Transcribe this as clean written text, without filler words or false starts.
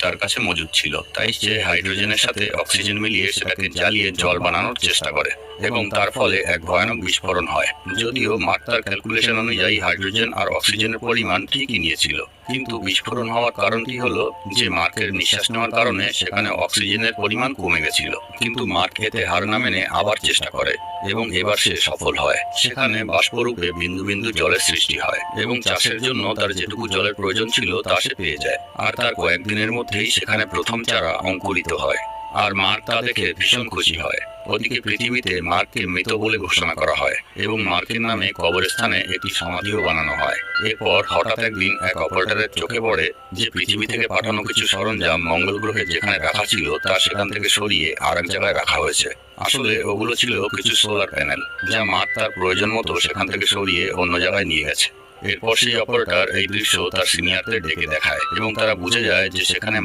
তার কাছে মজুদ ছিল, তাই সে হাইড্রোজেনের সাথে অক্সিজেন মিলিয়ে সেটাকে জ্বালিয়ে জল বানানোর চেষ্টা করে এবং তার ফলে এক ভয়ানক বিস্ফোরণ হয়। যদিও মার্ক তার ক্যালকুলেশন অনুযায়ী হাইড্রোজেন আর অক্সিজেনের পরিমাণ ঠিকই নিয়েছিল, কিন্তু বিস্ফোরণ হওয়ার কারণটি হলো যে মার্কের নিঃশ্বাস নেওয়ার কারণে সেখানে অক্সিজেনের পরিমাণ কমে গেছিল। কিন্তু মার্ক এতে হার না মেনে আবার চেষ্টা করে এবং এবার সে সফল হয়। সেখানে বাষ্পরূপে বিন্দু বিন্দু জলের সৃষ্টি হয় এবং চাষের জন্য তার যেটুকু জলের প্রয়োজন ছিল তা সে পেয়ে যায়। আর তার কয়েকদিনের মধ্যেই সেখানে প্রথম চারা অঙ্কুরিত হয় আর মার্ক তা দেখে ভীষণ খুশি হয়। ওদিকে পৃথিবীতে মার্ককে মৃত বলে ঘোষণা করা হয় এবং মার্কের নামে কবরস্থানে একটি সমাধিও বানানো হয়। এরপর হঠাৎ একদিন এক অপারেটরের চোখে পড়ে যে পৃথিবী থেকে পাঠানো কিছু সরঞ্জাম মঙ্গল গ্রহে যেখানে রাখা ছিল তা সেখান থেকে সরিয়ে আর এক জায়গায় রাখা হয়েছে। আসলে ওগুলো ছিল কিছু সোলার প্যানেল, যা মার্ক তার প্রয়োজন মতো সেখান থেকে সরিয়ে অন্য জায়গায় নিয়ে গেছে। এরপর সেই অপারেটর এই দৃশ্য তার সিনিয়রদের ডেকে দেখায় এবং তারা বুঝে যায় যে সেখানে